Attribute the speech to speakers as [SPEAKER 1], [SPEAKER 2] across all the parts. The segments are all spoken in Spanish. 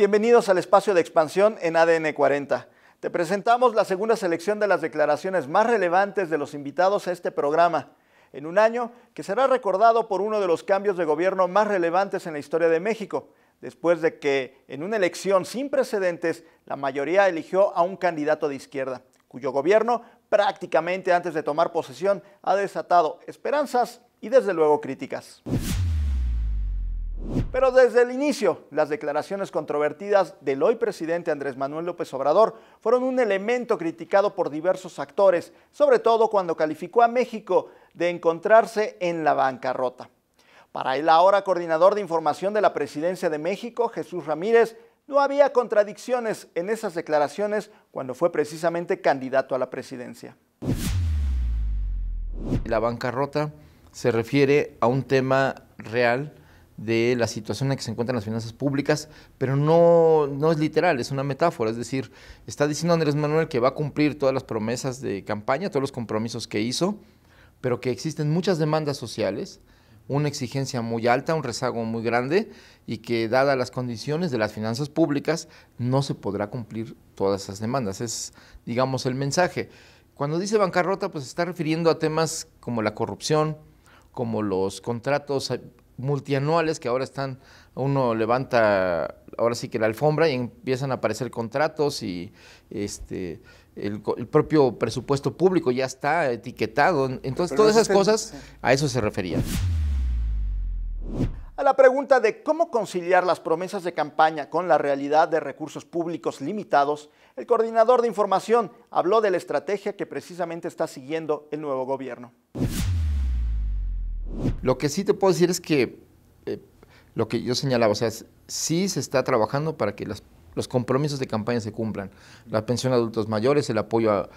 [SPEAKER 1] Bienvenidos al espacio de expansión en ADN 40. Te presentamos la segunda selección de las declaraciones más relevantes de los invitados a este programa, en un año que será recordado por uno de los cambios de gobierno más relevantes en la historia de México, después de que, en una elección sin precedentes, la mayoría eligió a un candidato de izquierda, cuyo gobierno, prácticamente antes de tomar posesión, ha desatado esperanzas y desde luego críticas. Pero desde el inicio, las declaraciones controvertidas del hoy presidente Andrés Manuel López Obrador fueron un elemento criticado por diversos actores, sobre todo cuando calificó a México de encontrarse en la bancarrota. Para el ahora coordinador de información de la Presidencia de México, Jesús Ramírez, no había contradicciones en esas declaraciones cuando fue precisamente candidato a la presidencia.
[SPEAKER 2] La bancarrota se refiere a un tema real de la situación en la que se encuentran las finanzas públicas, pero no es literal, es una metáfora, es decir, está diciendo Andrés Manuel que va a cumplir todas las promesas de campaña, todos los compromisos que hizo, pero que existen muchas demandas sociales, una exigencia muy alta, un rezago muy grande y que dadas las condiciones de las finanzas públicas no se podrá cumplir todas esas demandas, es digamos el mensaje. Cuando dice bancarrota pues se está refiriendo a temas como la corrupción, como los contratos multianuales que ahora están, uno levanta ahora sí que la alfombra y empiezan a aparecer contratos y el propio presupuesto público ya está etiquetado, entonces todas esas cosas a eso se refería.
[SPEAKER 1] A la pregunta de cómo conciliar las promesas de campaña con la realidad de recursos públicos limitados, el coordinador de información habló de la estrategia que precisamente está siguiendo el nuevo gobierno.
[SPEAKER 2] Lo que sí te puedo decir es que lo que yo señalaba, o sea, sí se está trabajando para que los compromisos de campaña se cumplan. La pensión a adultos mayores, el apoyo a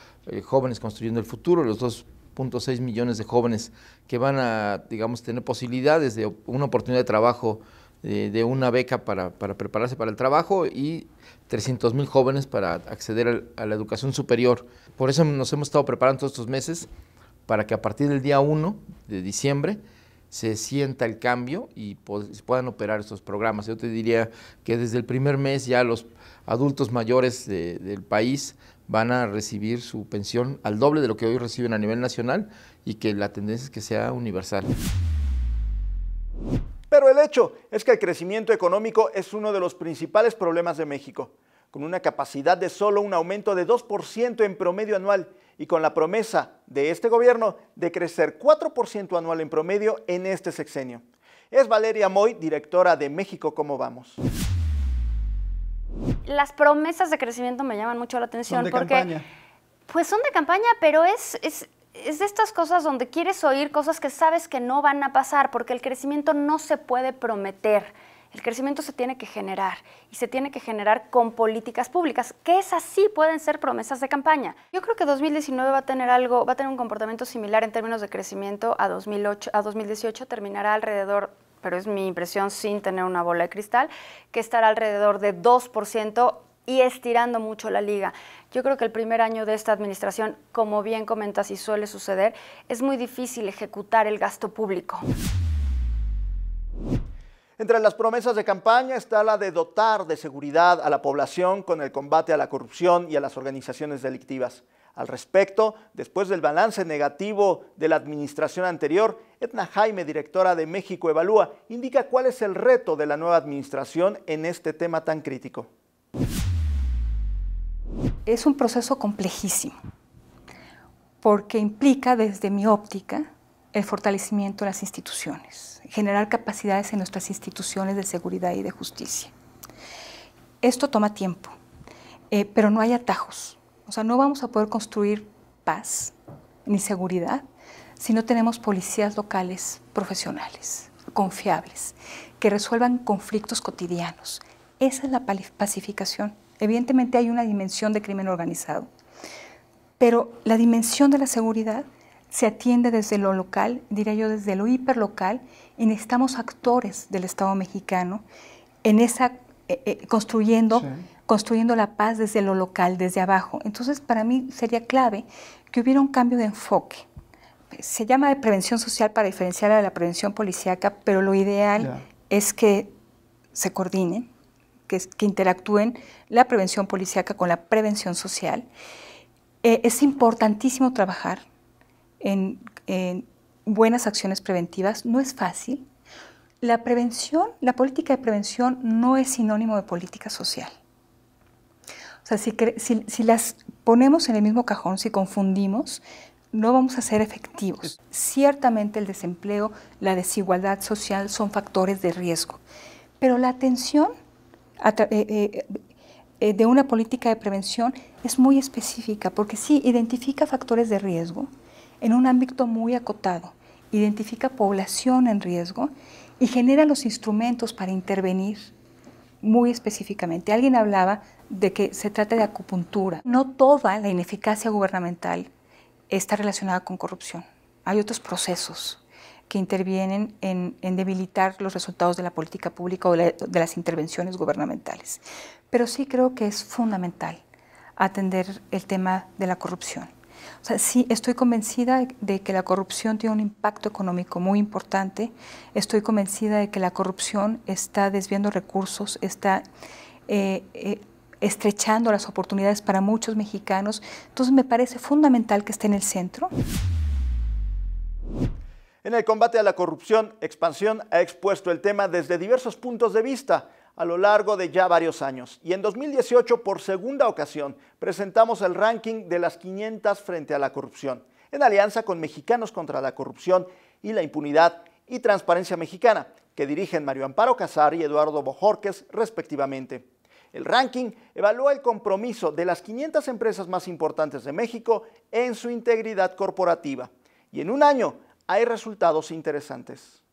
[SPEAKER 2] jóvenes construyendo el futuro, los 2.6 millones de jóvenes que van a, digamos, tener posibilidades de una oportunidad de trabajo, de una beca para prepararse para el trabajo y 300,000 jóvenes para acceder a la educación superior. Por eso nos hemos estado preparando todos estos meses para que a partir del día 1 de diciembre se sienta el cambio y puedan operar estos programas. Yo te diría que desde el primer mes ya los adultos mayores del país van a recibir su pensión al doble de lo que hoy reciben a nivel nacional y que la tendencia es que sea universal.
[SPEAKER 1] Pero el hecho es que el crecimiento económico es uno de los principales problemas de México, con una capacidad de solo un aumento de 2% en promedio anual y con la promesa de este gobierno de crecer 4% anual en promedio en este sexenio. Es Valeria Moy, directora de México ¿Cómo vamos?
[SPEAKER 3] Las promesas de crecimiento me llaman mucho la atención.
[SPEAKER 1] ¿Son de
[SPEAKER 3] porque,
[SPEAKER 1] campaña?
[SPEAKER 3] Pues son de campaña, pero es de estas cosas donde quieres oír cosas que sabes que no van a pasar, porque el crecimiento no se puede prometer. El crecimiento se tiene que generar y se tiene que generar con políticas públicas, que esas sí pueden ser promesas de campaña. Yo creo que 2019 va a tener un comportamiento similar en términos de crecimiento a 2018, terminará alrededor, pero es mi impresión sin tener una bola de cristal, que estará alrededor de 2% y estirando mucho la liga. Yo creo que el primer año de esta administración, como bien comentas y suele suceder, es muy difícil ejecutar el gasto público.
[SPEAKER 1] Entre las promesas de campaña está la de dotar de seguridad a la población con el combate a la corrupción y a las organizaciones delictivas. Al respecto, después del balance negativo de la administración anterior, Edna Jaime, directora de México Evalúa, indica cuál es el reto de la nueva administración en este tema tan crítico.
[SPEAKER 4] Es un proceso complejísimo, porque implica, desde mi óptica, el fortalecimiento de las instituciones, generar capacidades en nuestras instituciones de seguridad y de justicia. Esto toma tiempo, pero no hay atajos. O sea, no vamos a poder construir paz ni seguridad si no tenemos policías locales profesionales, confiables, que resuelvan conflictos cotidianos. Esa es la pacificación. Evidentemente hay una dimensión de crimen organizado, pero la dimensión de la seguridad se atiende desde lo local, diría yo desde lo hiperlocal, y necesitamos actores del Estado mexicano en esa, construyendo la paz desde lo local, desde abajo. Entonces, para mí sería clave que hubiera un cambio de enfoque. Se llama de prevención social para diferenciar a la prevención policíaca, pero lo ideal es que se coordinen, que interactúen la prevención policíaca con la prevención social. Es importantísimo trabajar en buenas acciones preventivas. No es fácil. La prevención, la política de prevención no es sinónimo de política social. O sea, si las ponemos en el mismo cajón, si confundimos, no vamos a ser efectivos. Ciertamente el desempleo, la desigualdad social son factores de riesgo, pero la atención de una política de prevención es muy específica, porque sí identifica factores de riesgo en un ámbito muy acotado, identifica población en riesgo y genera los instrumentos para intervenir muy específicamente. Alguien hablaba de que se trata de acupuntura. No toda la ineficacia gubernamental está relacionada con corrupción. Hay otros procesos que intervienen en debilitar los resultados de la política pública o de las intervenciones gubernamentales. Pero sí creo que es fundamental atender el tema de la corrupción. O sea, sí, estoy convencida de que la corrupción tiene un impacto económico muy importante. Estoy convencida de que la corrupción está desviando recursos, está estrechando las oportunidades para muchos mexicanos. Entonces me parece fundamental que esté en el centro.
[SPEAKER 1] En el combate a la corrupción, Expansión ha expuesto el tema desde diversos puntos de vista a lo largo de ya varios años. Y en 2018, por segunda ocasión, presentamos el ranking de las 500 frente a la corrupción, en alianza con Mexicanos contra la Corrupción y la Impunidad y Transparencia Mexicana, que dirigen Mario Amparo Casar y Eduardo Bojorquez, respectivamente. El ranking evalúa el compromiso de las 500 empresas más importantes de México en su integridad corporativa. Y en un año hay resultados interesantes.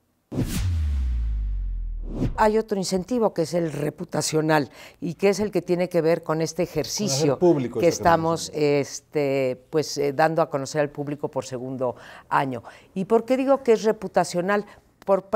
[SPEAKER 5] Hay otro incentivo que es el reputacional y que es el que tiene que ver con este ejercicio que estamos dando a conocer al público por segundo año. ¿Y por qué digo que es reputacional?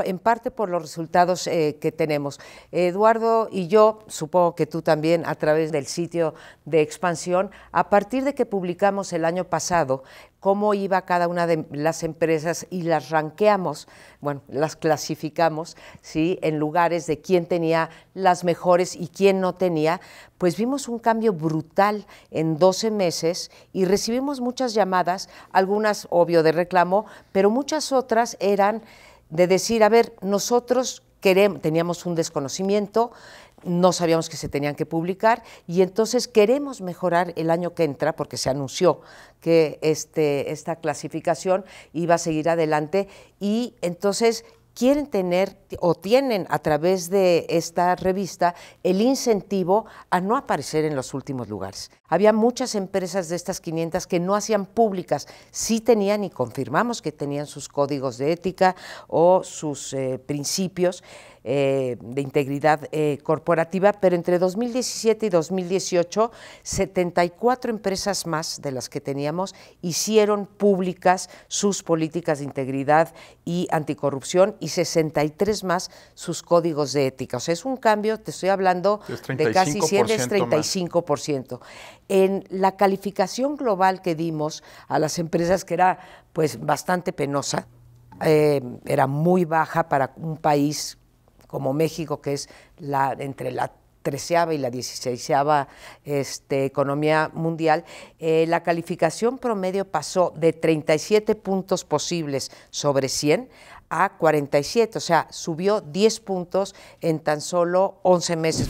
[SPEAKER 5] En parte por los resultados que tenemos. Eduardo y yo, supongo que tú también, a través del sitio de Expansión, a partir de que publicamos el año pasado cómo iba cada una de las empresas y las ranqueamos, bueno, las clasificamos, ¿sí?, en lugares de quién tenía las mejores y quién no tenía, pues vimos un cambio brutal en 12 meses y recibimos muchas llamadas, algunas obvio de reclamo, pero muchas otras eran de decir, a ver, nosotros teníamos un desconocimiento, no sabíamos que se tenían que publicar y entonces queremos mejorar el año que entra, porque se anunció que esta clasificación iba a seguir adelante y entonces quieren tener o tienen a través de esta revista el incentivo a no aparecer en los últimos lugares. Había muchas empresas de estas 500 que no hacían públicas, sí tenían y confirmamos que tenían sus códigos de ética o sus principios de integridad corporativa, pero entre 2017 y 2018, 74 empresas más de las que teníamos hicieron públicas sus políticas de integridad y anticorrupción y 63 más sus códigos de ética. O sea, es un cambio, te estoy hablando de casi 100, es 35%. En la calificación global que dimos a las empresas, que era pues bastante penosa, era muy baja para un país como México, que es entre la 13ª y la 16ª economía mundial, la calificación promedio pasó de 37 puntos posibles sobre 100 a 47, o sea, subió 10 puntos en tan solo 11 meses.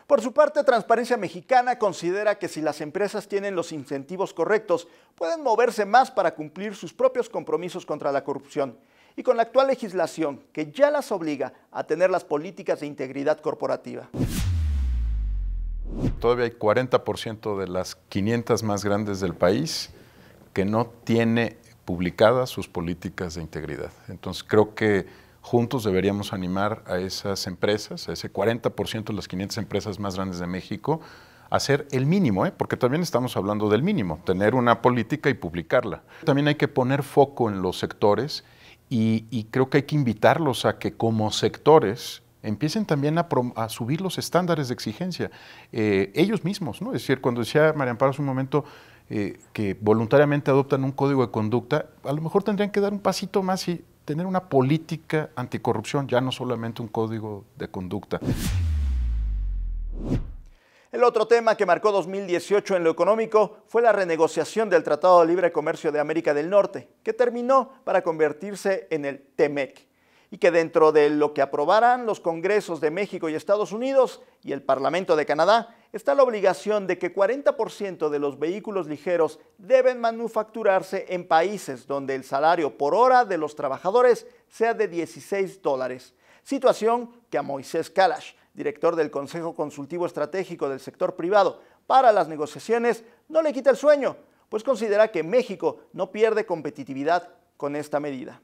[SPEAKER 1] Por su parte, Transparencia Mexicana considera que si las empresas tienen los incentivos correctos, pueden moverse más para cumplir sus propios compromisos contra la corrupción. Y con la actual legislación, que ya las obliga a tener las políticas de integridad corporativa.
[SPEAKER 6] Todavía hay 40% de las 500 más grandes del país que no tiene publicadas sus políticas de integridad. Entonces creo que juntos deberíamos animar a esas empresas, a ese 40% de las 500 empresas más grandes de México, a hacer el mínimo, porque también estamos hablando del mínimo, tener una política y publicarla. También hay que poner foco en los sectores y creo que hay que invitarlos a que como sectores empiecen también a subir los estándares de exigencia ellos mismos, ¿no? Es decir, cuando decía María Amparo hace un momento que voluntariamente adoptan un código de conducta, a lo mejor tendrían que dar un pasito más y tener una política anticorrupción, ya no solamente un código de conducta.
[SPEAKER 1] El otro tema que marcó 2018 en lo económico fue la renegociación del Tratado de Libre Comercio de América del Norte, que terminó para convertirse en el TEMEC, y que dentro de lo que aprobarán los congresos de México y Estados Unidos y el Parlamento de Canadá, está la obligación de que 40% de los vehículos ligeros deben manufacturarse en países donde el salario por hora de los trabajadores sea de $16, situación que a Moisés Kalash, director del Consejo Consultivo Estratégico del Sector Privado para las negociaciones, no le quita el sueño, pues considera que México no pierde competitividad con esta medida.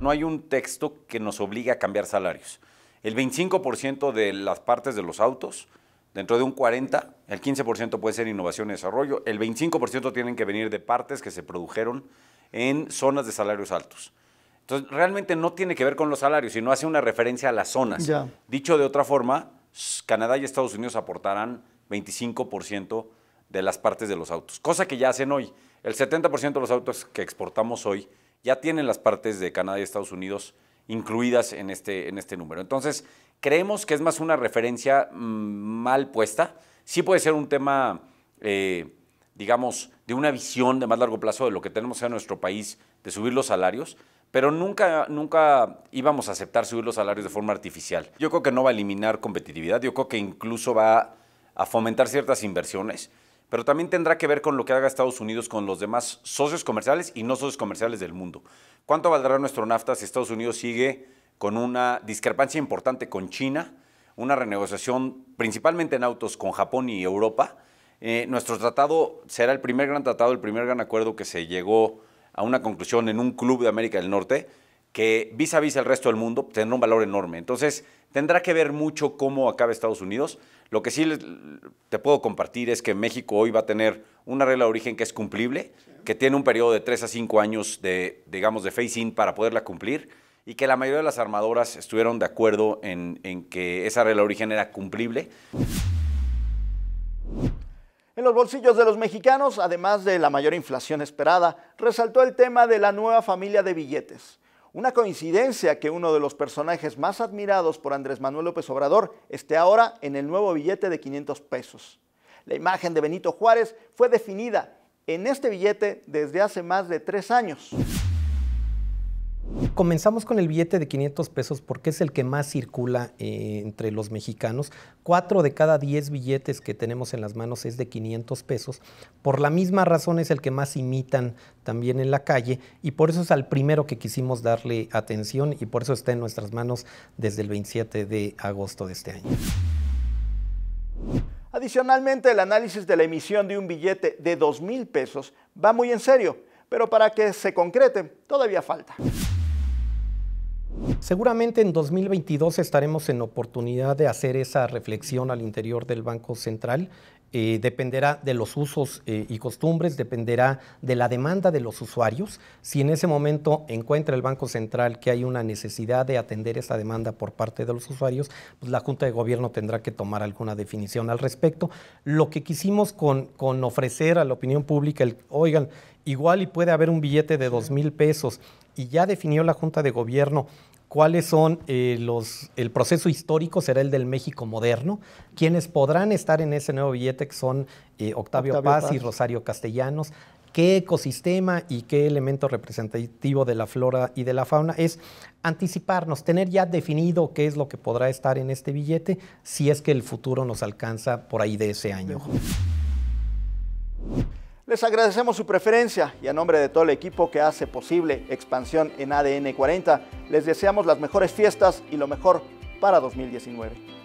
[SPEAKER 7] No hay un texto que nos obligue a cambiar salarios. El 25% de las partes de los autos, dentro de un 40%, el 15% puede ser innovación y desarrollo, el 25% tienen que venir de partes que se produjeron en zonas de salarios altos. Entonces, realmente no tiene que ver con los salarios, sino hace una referencia a las zonas. Ya. Dicho de otra forma, Canadá y Estados Unidos aportarán 25% de las partes de los autos, cosa que ya hacen hoy. El 70% de los autos que exportamos hoy ya tienen las partes de Canadá y Estados Unidos incluidas en este número. Entonces, creemos que es más una referencia mal puesta. Sí puede ser un tema, digamos, de una visión de más largo plazo de lo que tenemos en nuestro país, de subir los salarios, pero nunca íbamos a aceptar subir los salarios de forma artificial. Yo creo que no va a eliminar competitividad, yo creo que incluso va a fomentar ciertas inversiones, pero también tendrá que ver con lo que haga Estados Unidos con los demás socios comerciales y no socios comerciales del mundo. ¿Cuánto valdrá nuestro NAFTA si Estados Unidos sigue con una discrepancia importante con China, una renegociación principalmente en autos con Japón y Europa? Nuestro tratado será el primer gran tratado, el primer gran acuerdo que se llegó a una conclusión en un club de América del Norte que vis a vis el resto del mundo tendrá un valor enorme. Entonces, tendrá que ver mucho cómo acabe Estados Unidos. Lo que sí te puedo compartir es que México hoy va a tener una regla de origen que es cumplible, que tiene un periodo de 3 a 5 años de phase-in para poderla cumplir, y que la mayoría de las armadoras estuvieron de acuerdo en que esa regla de origen era cumplible.
[SPEAKER 1] En los bolsillos de los mexicanos, además de la mayor inflación esperada, resaltó el tema de la nueva familia de billetes. Una coincidencia que uno de los personajes más admirados por Andrés Manuel López Obrador esté ahora en el nuevo billete de 500 pesos. La imagen de Benito Juárez fue definida en este billete desde hace más de 3 años.
[SPEAKER 8] Comenzamos con el billete de 500 pesos porque es el que más circula entre los mexicanos. 4 de cada 10 billetes que tenemos en las manos es de 500 pesos. Por la misma razón es el que más imitan también en la calle y por eso es al primero que quisimos darle atención y por eso está en nuestras manos desde el 27 de agosto de este año.
[SPEAKER 1] Adicionalmente, el análisis de la emisión de un billete de 2,000 pesos va muy en serio, pero para que se concrete todavía falta.
[SPEAKER 8] Seguramente en 2022 estaremos en oportunidad de hacer esa reflexión al interior del Banco Central. Dependerá de los usos y costumbres, dependerá de la demanda de los usuarios. Si en ese momento encuentra el Banco Central que hay una necesidad de atender esa demanda por parte de los usuarios, pues la Junta de Gobierno tendrá que tomar alguna definición al respecto. Lo que quisimos con ofrecer a la opinión pública, oigan, igual y puede haber un billete de 2,000 pesos y ya definió la Junta de Gobierno cuáles son el proceso histórico, será el del México moderno. Quienes podrán estar en ese nuevo billete que son Octavio Paz y Rosario Castellanos. Qué ecosistema y qué elemento representativo de la flora y de la fauna es anticiparnos, tener ya definido qué es lo que podrá estar en este billete si es que el futuro nos alcanza por ahí de ese año.
[SPEAKER 1] Les agradecemos su preferencia y a nombre de todo el equipo que hace posible Expansión en ADN 40, les deseamos las mejores fiestas y lo mejor para 2019.